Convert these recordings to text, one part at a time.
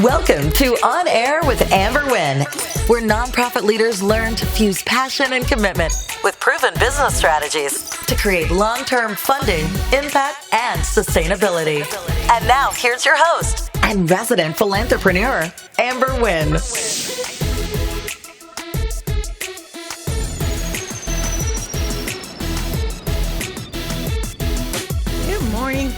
Welcome to On Air with Amber Wynn, where nonprofit leaders learn to fuse passion and commitment with proven business strategies to create long-term funding, impact, and sustainability. And now, here's your host and resident philanthrepreneur, Amber Wynn.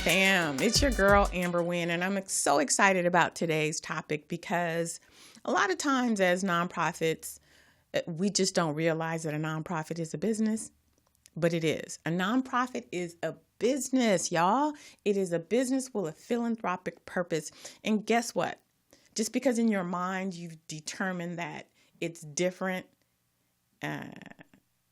Fam, it's your girl Amber Wynn, and I'm so excited about today's topic because a lot of times as nonprofits, we just don't realize that a nonprofit is a business, but it is. A nonprofit is a business, y'all. It is a business with a philanthropic purpose. And guess what? Just because in your mind you've determined that it's different,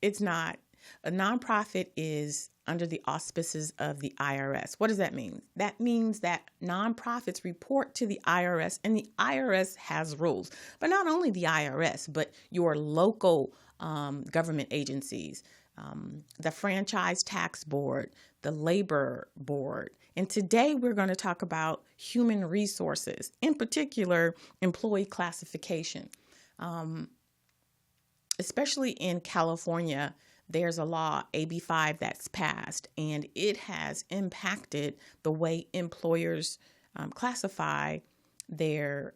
it's not. A nonprofit is under the auspices of the IRS. What does that mean? That means that nonprofits report to the IRS, and the IRS has rules. But not only the IRS, but your local government agencies, the Franchise Tax Board, the Labor Board. And today we're going to talk about human resources, in particular, employee classification. Especially in California, there's a law, AB 5, that's passed, and it has impacted the way employers classify their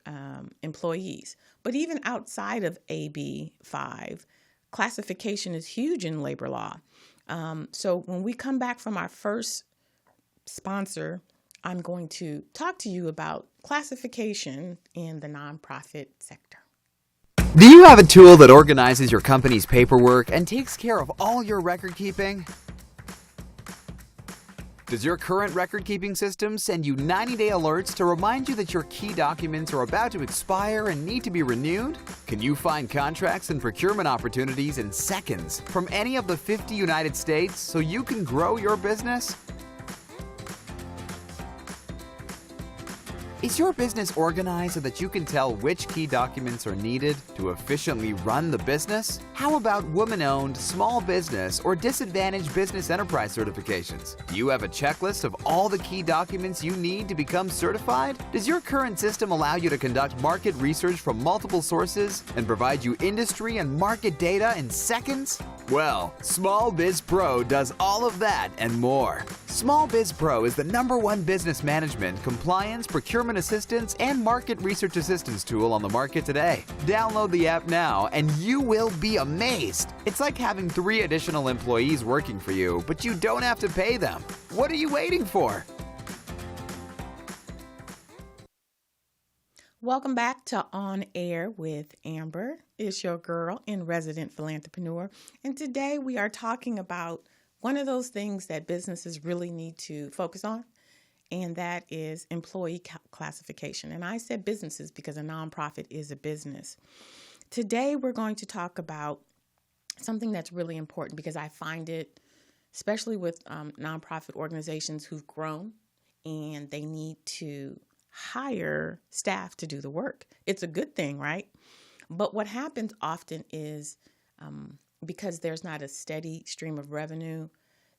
employees. But even outside of AB 5, classification is huge in labor law. So when we come back from our first sponsor, I'm going to talk to you about classification in the nonprofit sector. Do you have a tool that organizes your company's paperwork and takes care of all your record keeping? Does your current record-keeping system send you 90-day alerts to remind you that your key documents are about to expire and need to be renewed? Can you find contracts and procurement opportunities in seconds from any of the 50 United States so you can grow your business? Is your business organized so that you can tell which key documents are needed to efficiently run the business? How about woman-owned, small business, or disadvantaged business enterprise certifications? Do you have a checklist of all the key documents you need to become certified? Does your current system allow you to conduct market research from multiple sources and provide you industry and market data in seconds? Well, Small BizPro does all of that and more. Small BizPro is the #1 business management, compliance, procurement assistance, and market research assistance tool on the market today. Download the app now and you will be amazed. It's like having 3 additional employees working for you, but you don't have to pay them. What are you waiting for? Welcome back to On Air with Amber. It's your girl and resident philanthrepreneur. And today we are talking about one of those things that businesses really need to focus on, and that is employee classification. And I said businesses because a nonprofit is a business. Today we're going to talk about something that's really important because I find it, especially with nonprofit organizations who've grown and they need to hire staff to do the work. It's a good thing, right? But what happens often is because there's not a steady stream of revenue,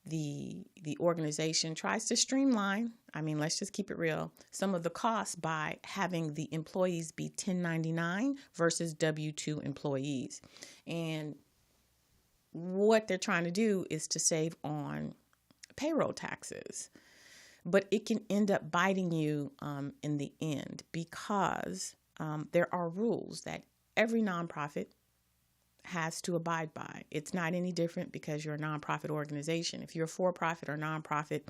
the organization tries to streamline. I mean, let's just keep it real. Some of the costs by having the employees be 1099 versus W-2 employees. And what they're trying to do is to save on payroll taxes. But it can end up biting you in the end because there are rules that every nonprofit has to abide by. It's not any different because you're a nonprofit organization. If you're a for-profit or nonprofit,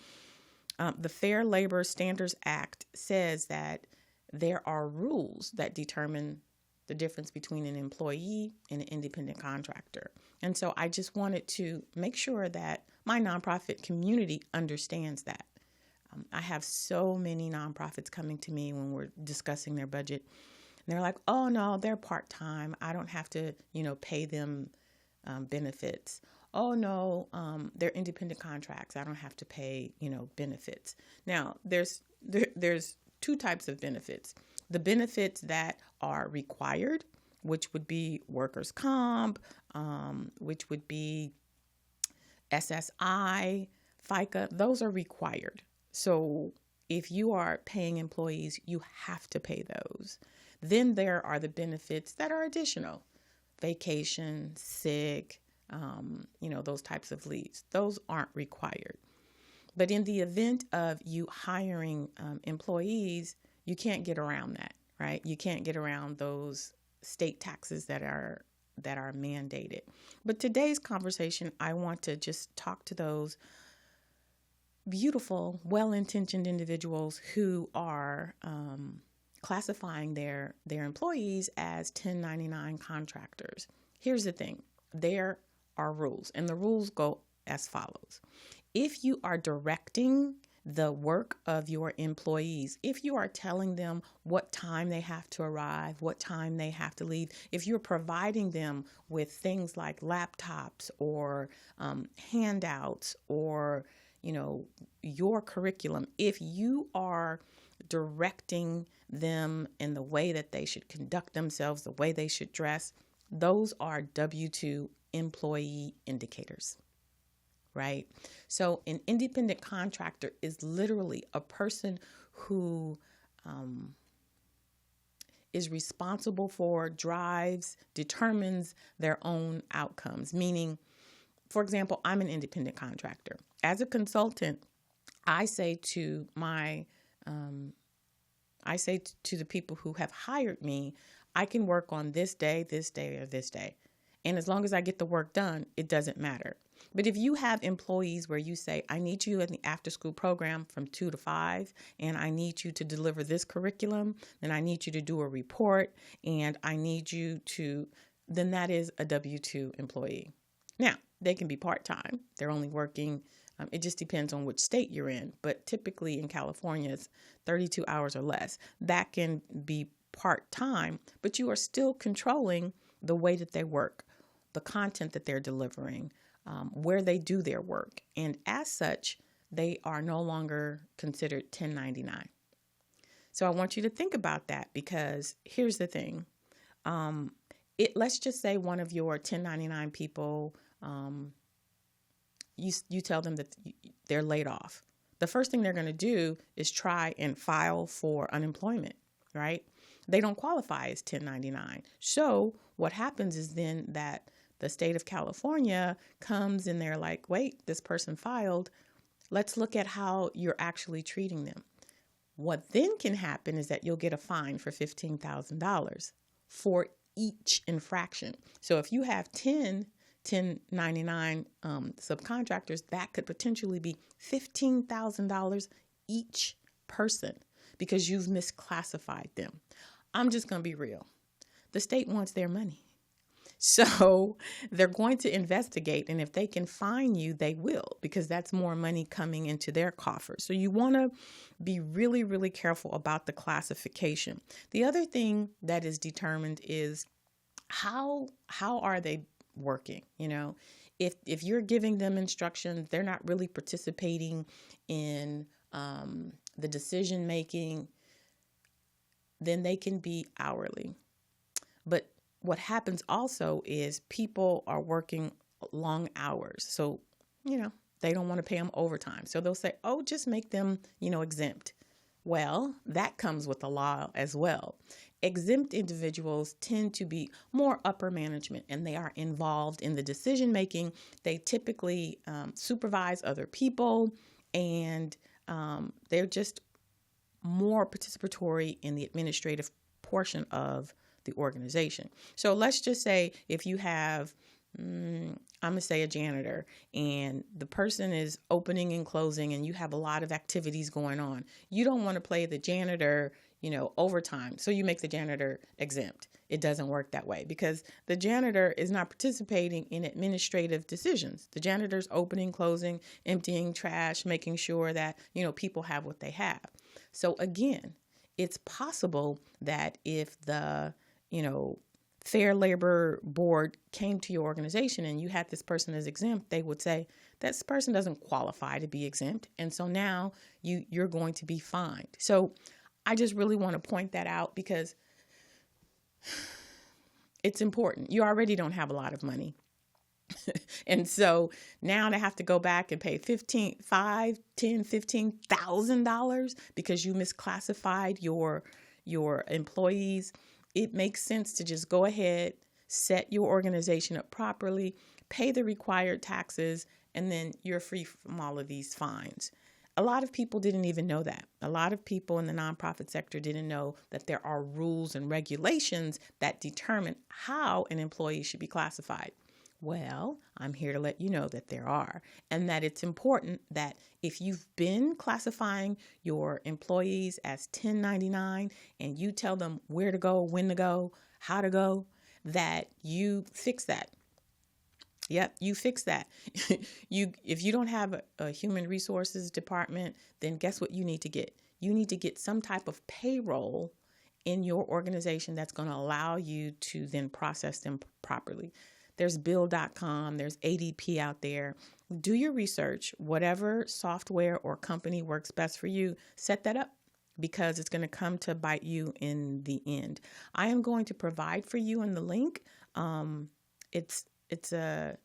the Fair Labor Standards Act says that there are rules that determine the difference between an employee and an independent contractor. And so I just wanted to make sure that my nonprofit community understands that. I have so many nonprofits coming to me when we're discussing their budget. And they're like, oh, no, they're part-time. I don't have to, pay them benefits. Oh, no, they're independent contracts. I don't have to pay, benefits. Now, there's 2 types of benefits. The benefits that are required, which would be workers' comp, which would be SSI, FICA. Those are required. So if you are paying employees, you have to pay those. Then there are the benefits that are additional: vacation, sick, those types of leaves. Those aren't required. But in the event of you hiring employees, you can't get around that, right? You can't get around those state taxes that are mandated. But today's conversation, I want to just talk to those beautiful, well-intentioned individuals who are classifying their employees as 1099 contractors. Here's the thing. There are rules, and the rules go as follows. If you are directing the work of your employees, if you are telling them what time they have to arrive, what time they have to leave, if you're providing them with things like laptops or handouts or, your curriculum, if you are directing them in the way that they should conduct themselves, the way they should dress, those are W-2 employee indicators. Right? So an independent contractor is literally a person who is responsible for, drives, determines their own outcomes. Meaning, for example, I'm an independent contractor. As a consultant, I say to the people who have hired me, I can work on this day, or this day. And as long as I get the work done, it doesn't matter. But if you have employees where you say, I need you in the after school program from 2 to 5, and I need you to deliver this curriculum, then I need you to do a report, and I need you to, then that is a W-2 employee. Now, they can be part-time. They're only working, it just depends on which state you're in. But typically in California, it's 32 hours or less. That can be part-time, but you are still controlling the way that they work, the content that they're delivering, where they do their work. And as such, they are no longer considered 1099. So I want you to think about that, because here's the thing. Let's just say one of your 1099 people, you tell them that they're laid off. The first thing they're going to do is try and file for unemployment, right? They don't qualify as 1099. So what happens is then that the state of California comes and they're like, wait, this person filed. Let's look at how you're actually treating them. What then can happen is that you'll get a fine for $15,000 for each infraction. So if you have 10 1099 subcontractors, that could potentially be $15,000 each person because you've misclassified them. I'm just going to be real. The state wants their money. So they're going to investigate, and if they can fine you, they will, because that's more money coming into their coffers. So you want to be really, really careful about the classification. The other thing that is determined is how are they working? If you're giving them instructions, they're not really participating in the decision making, then they can be hourly. But what happens also is people are working long hours. So, they don't want to pay them overtime. So they'll say, oh, just make them, exempt. Well, that comes with the law as well. Exempt individuals tend to be more upper management, and they are involved in the decision making. They typically supervise other people, and they're just more participatory in the administrative portion of the organization. So let's just say if you have, I'm going to say a janitor, and the person is opening and closing, and you have a lot of activities going on. You don't want to play the janitor, overtime. So you make the janitor exempt. It doesn't work that way because the janitor is not participating in administrative decisions. The janitor's opening, closing, emptying trash, making sure that, people have what they have. So again, it's possible that if the, Fair Labor Board came to your organization and you had this person as exempt, they would say, this person doesn't qualify to be exempt. And so now you're going to be fined. So I just really want to point that out because it's important. You already don't have a lot of money. And so now they have to go back and pay $15,000 because you misclassified your employees. It makes sense to just go ahead, set your organization up properly, pay the required taxes, and then you're free from all of these fines. A lot of people didn't even know that. A lot of people in the nonprofit sector didn't know that there are rules and regulations that determine how an employee should be classified. Well, I'm here to let you know that there are, and that it's important that if you've been classifying your employees as 1099 and you tell them where to go, when to go, how to go, that you fix that. Yep, you fix that. If you don't have a human resources department, then guess what you need to get? You need to get some type of payroll in your organization that's going to allow you to then process them properly. There's Bill.com, there's ADP out there. Do your research. Whatever software or company works best for you, set that up, because it's going to come to bite you in the end. I am going to provide for you in the link. It's a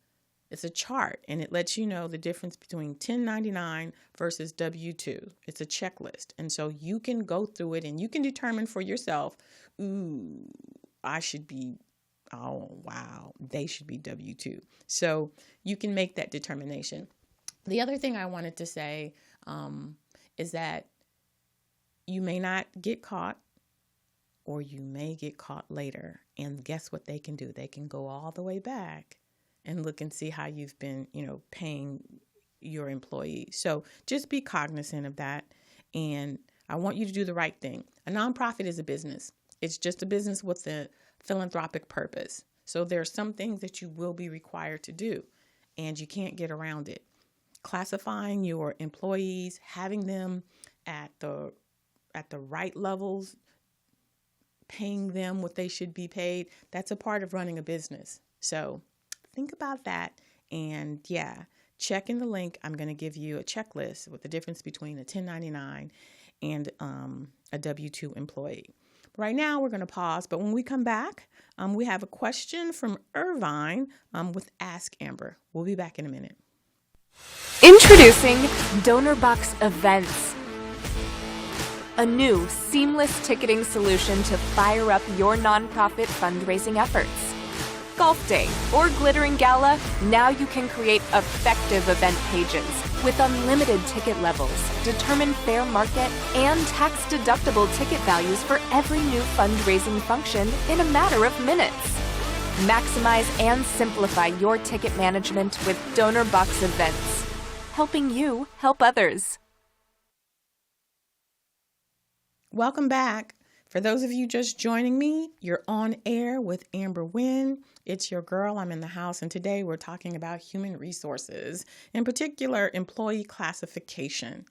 chart, and it lets you know the difference between 1099 versus W-2. It's a checklist. And so you can go through it and you can determine for yourself, they should be W-2. So you can make that determination. The other thing I wanted to say is that you may not get caught, or you may get caught later. And guess what they can do? They can go all the way back and look and see how you've been, paying your employees. So just be cognizant of that. And I want you to do the right thing. A nonprofit is a business. It's just a business with a philanthropic purpose. So there are some things that you will be required to do, and you can't get around it. Classifying your employees, having them at the right levels, paying them what they should be paid, that's a part of running a business. So think about that. And check in the link. I'm going to give you a checklist with the difference between a 1099 and a W-2 employee. Right now, we're going to pause, but when we come back, we have a question from Irvine with Ask Amber. We'll be back in a minute. Introducing DonorBox Events, a new seamless ticketing solution to fire up your nonprofit fundraising efforts. Golf day or glittering gala, now you can create effective event pages with unlimited ticket levels, determine fair market, and tax-deductible ticket values for every new fundraising function in a matter of minutes. Maximize and simplify your ticket management with DonorBox Events, helping you help others. Welcome back. For those of you just joining me, you're on air with Amber Wynn. It's your girl. I'm in the house, and today we're talking about human resources, in particular, employee classification.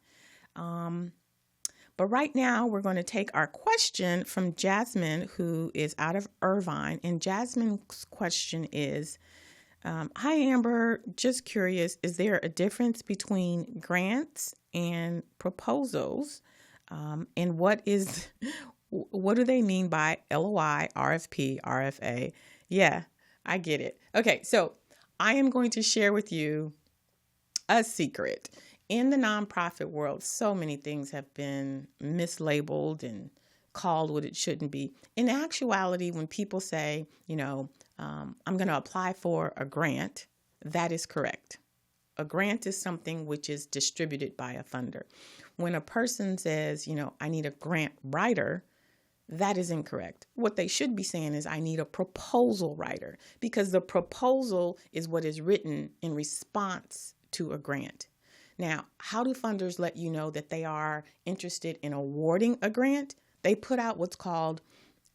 But right now, we're going to take our question from Jasmine, who is out of Irvine. And Jasmine's question is, hi, Amber. Just curious, is there a difference between grants and proposals? And what do they mean by LOI, RFP, RFA? Yeah, I get it. Okay, so I am going to share with you a secret. In the nonprofit world, so many things have been mislabeled and called what it shouldn't be. In actuality, when people say, I'm going to apply for a grant, that is correct. A grant is something which is distributed by a funder. When a person says, I need a grant writer, that is incorrect. What they should be saying is, I need a proposal writer, because the proposal is what is written in response to a grant. Now, how do funders let you know that they are interested in awarding a grant? They put out what's called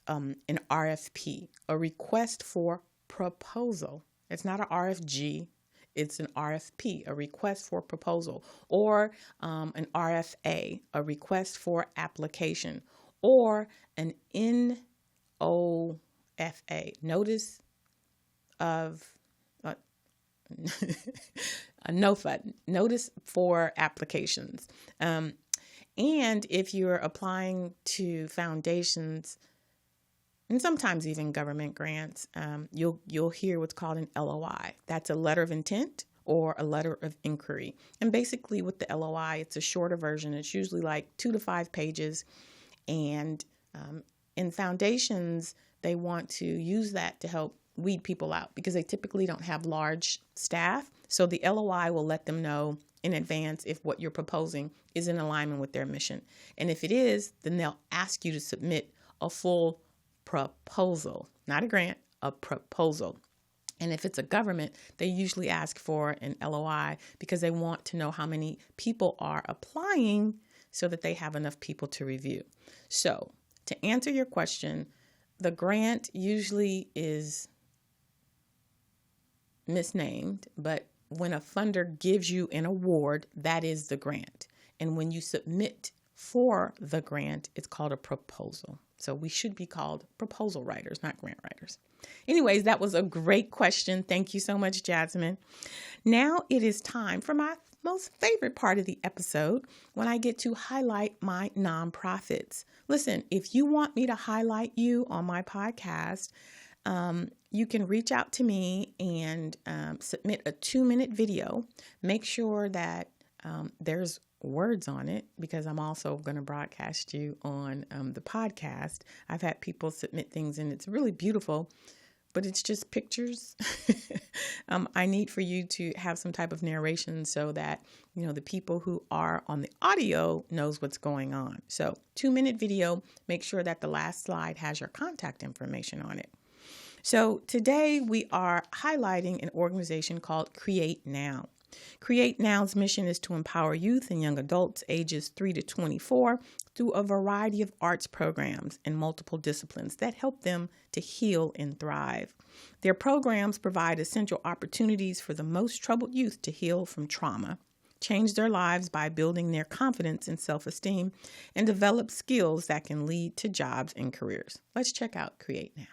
an RFP, a request for proposal. It's not an RFG. It's an RFP, a request for proposal, or an RFA, a request for application, or an NOFA, notice of a NOFA, notice for applications. And if you're applying to foundations, and sometimes even government grants, you'll hear what's called an LOI. That's a letter of intent or a letter of inquiry. And basically with the LOI, it's a shorter version. It's usually like 2 to 5 pages. And in foundations, they want to use that to help weed people out because they typically don't have large staff. So the LOI will let them know in advance if what you're proposing is in alignment with their mission. And if it is, then they'll ask you to submit a full proposal, not a grant, a proposal. And if it's a government, they usually ask for an LOI because they want to know how many people are applying so that they have enough people to review. So to answer your question, the grant usually is misnamed, but when a funder gives you an award, that is the grant. And when you submit for the grant, it's called a proposal. So we should be called proposal writers, not grant writers. Anyways, that was a great question. Thank you so much, Jasmine. Now it is time for my most favorite part of the episode when I get to highlight my nonprofits. Listen, if you want me to highlight you on my podcast, you can reach out to me and submit a 2-minute video. Make sure that there's words on it because I'm also going to broadcast you on the podcast. I've had people submit things and it's really beautiful, but it's just pictures. I need for you to have some type of narration so that, the people who are on the audio knows what's going on. So 2-minute video, make sure that the last slide has your contact information on it. So today we are highlighting an organization called CreateNow. CreateNow's mission is to empower youth and young adults ages 3 to 24 through a variety of arts programs in multiple disciplines that help them to heal and thrive. Their programs provide essential opportunities for the most troubled youth to heal from trauma, change their lives by building their confidence and self-esteem, and develop skills that can lead to jobs and careers. Let's check out CreateNow.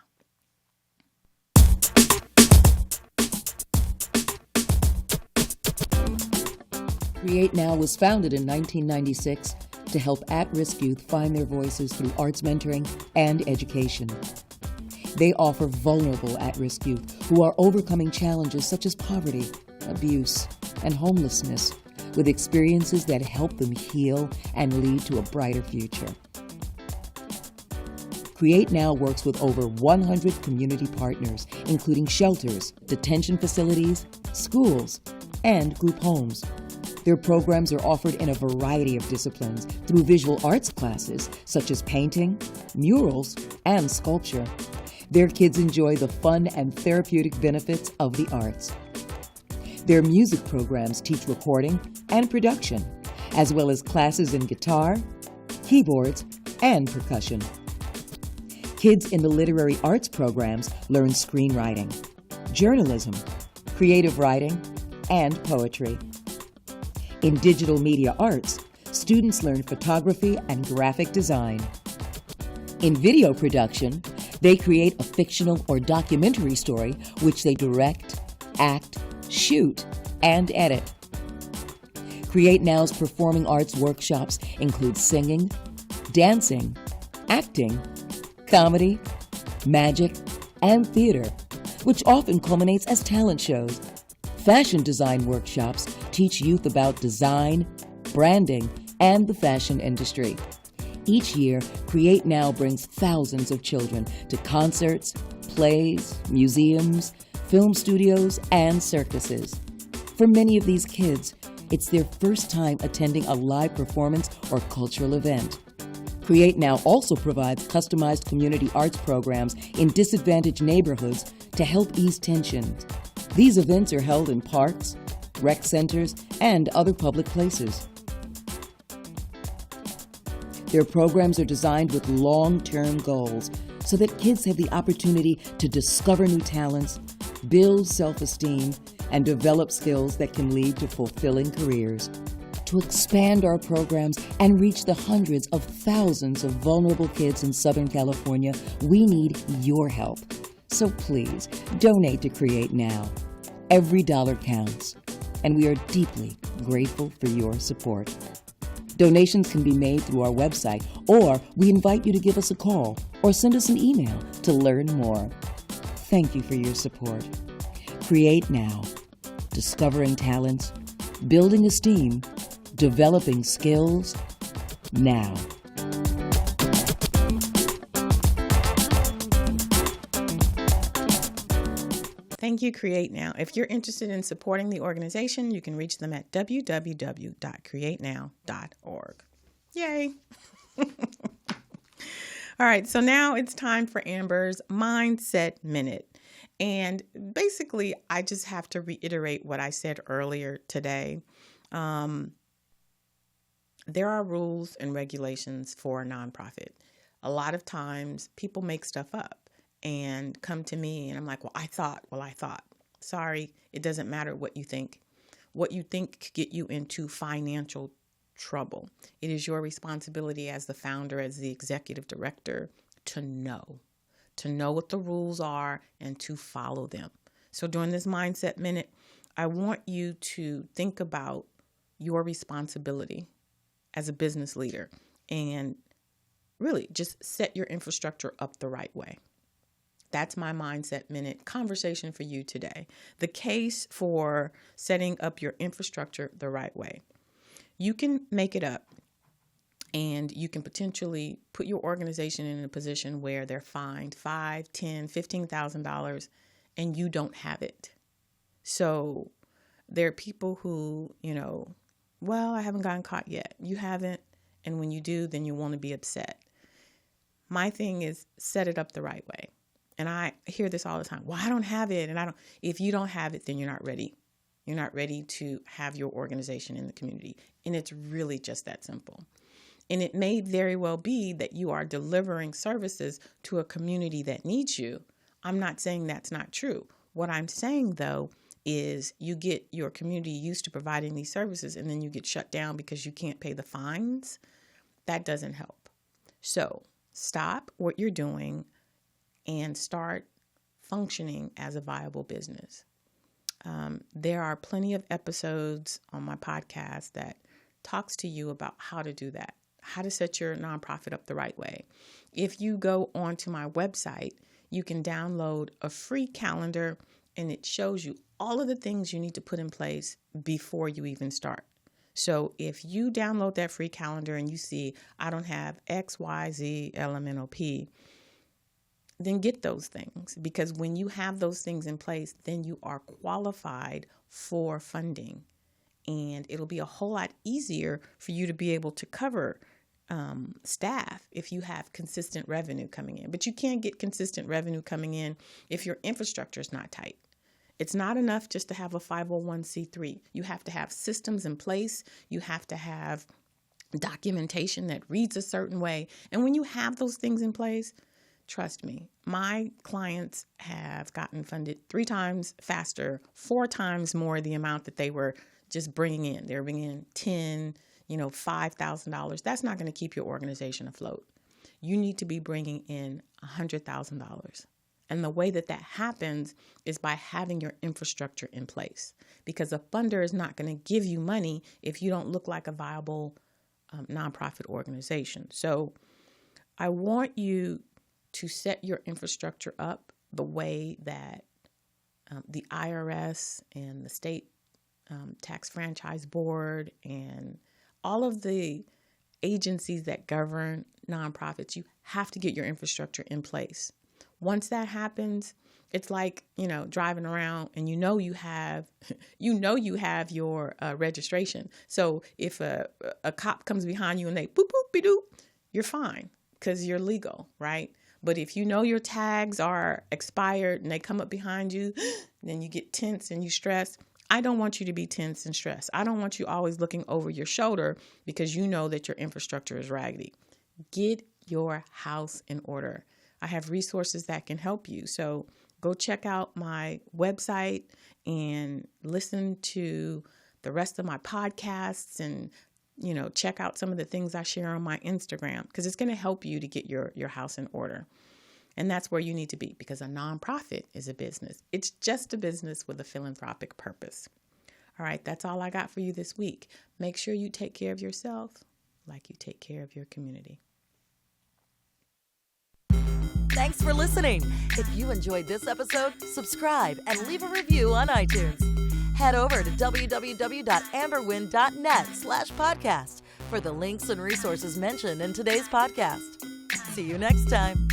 CreateNow was founded in 1996 to help at-risk youth find their voices through arts mentoring and education. They offer vulnerable at-risk youth who are overcoming challenges such as poverty, abuse, and homelessness with experiences that help them heal and lead to a brighter future. CreateNow works with over 100 community partners, including shelters, detention facilities, schools, and group homes. Their programs are offered in a variety of disciplines through visual arts classes such as painting, murals, and sculpture. Their kids enjoy the fun and therapeutic benefits of the arts. Their music programs teach recording and production, as well as classes in guitar, keyboards, and percussion. Kids in the literary arts programs learn screenwriting, journalism, creative writing, and poetry. In digital media arts, students learn photography and graphic design. In video production, they create a fictional or documentary story which they direct, act, shoot, and edit. CreateNow's performing arts workshops include singing, dancing, acting, comedy, magic, and theater, which often culminates as talent shows. Fashion design workshops teach youth about design, branding, and the fashion industry. Each year, CreateNow brings thousands of children to concerts, plays, museums, film studios, and circuses. For many of these kids, it's their first time attending a live performance or cultural event. CreateNow also provides customized community arts programs in disadvantaged neighborhoods to help ease tensions. These events are held in parks, rec centers, and other public places. Their programs are designed with long-term goals so that kids have the opportunity to discover new talents, build self-esteem, and develop skills that can lead to fulfilling careers. To expand our programs and reach the hundreds of thousands of vulnerable kids in Southern California, we need your help. So please, donate to CreateNow. Every dollar counts, and we are deeply grateful for your support. Donations can be made through our website, or we invite you to give us a call or send us an email to learn more. Thank you for your support. CreateNow. Discovering talents, building esteem, developing skills, now. Thank you, CreateNow. If you're interested in supporting the organization, you can reach them at www.createnow.org. Yay! All right, so now it's time for Amber's Mindset Minute. And basically, I just have to reiterate what I said earlier today. There are rules and regulations for a nonprofit. A lot of times, people make stuff up and come to me and I'm like, well, I thought. Sorry, it doesn't matter what you think. What you think could get you into financial trouble. It is your responsibility as the founder, as the executive director, to know what the rules are and to follow them. So during this Mindset Minute, I want you to think about your responsibility as a business leader and really just set your infrastructure up the right way. That's my Mindset Minute conversation for you today. The case for setting up your infrastructure the right way. You can make it up and you can potentially put your organization in a position where they're fined $5,000, $10,000, $15,000 and you don't have it. So there are people who, well, I haven't gotten caught yet. You haven't. And when you do, then you want to be upset. My thing is set it up the right way. And I hear this all the time. Well, I don't have it. And if you don't have it, then you're not ready. You're not ready to have your organization in the community. And it's really just that simple. And it may very well be that you are delivering services to a community that needs you. I'm not saying that's not true. What I'm saying, though, is you get your community used to providing these services and then you get shut down because you can't pay the fines. That doesn't help. So stop what you're doing and start functioning as a viable business. There are plenty of episodes on my podcast that talks to you about how to do that, how to set your nonprofit up the right way. If you go onto my website, you can download a free calendar and it shows you all of the things you need to put in place before you even start. So if you download that free calendar and you see, I don't have X, Y, Z, L, M, N, O, P, then get those things, because when you have those things in place, then you are qualified for funding, and it'll be a whole lot easier for you to be able to cover staff if you have consistent revenue coming in. But you can't get consistent revenue coming in if your infrastructure is not tight. It's not enough just to have a 501c3. You have to have systems in place. You have to have documentation that reads a certain way. And when you have those things in place, trust me, my clients have gotten funded 3 times faster, 4 times more the amount that they were just bringing in. They're bringing in $10,000, $5,000. That's not going to keep your organization afloat. You need to be bringing in $100,000. And the way that happens is by having your infrastructure in place, because a funder is not going to give you money if you don't look like a viable nonprofit organization. So I want you to set your infrastructure up the way that the IRS and the state tax franchise board and all of the agencies that govern nonprofits, you have to get your infrastructure in place. Once that happens, it's like, driving around and you have your registration. So if a cop comes behind you and they boop, boop, be-doop, you're fine because you're legal, right? But if your tags are expired and they come up behind you, then you get tense and you stress. I don't want you to be tense and stressed. I don't want you always looking over your shoulder because you know that your infrastructure is raggedy. Get your house in order. I have resources that can help you. So go check out my website and listen to the rest of my podcasts and check out some of the things I share on my Instagram, because it's going to help you to get your house in order. And that's where you need to be, because a nonprofit is a business. It's just a business with a philanthropic purpose. All right, that's all I got for you this week. Make sure you take care of yourself like you take care of your community. Thanks for listening. If you enjoyed this episode, subscribe and leave a review on iTunes. Head over to www.amberwynn.net/podcast for the links and resources mentioned in today's podcast. See you next time.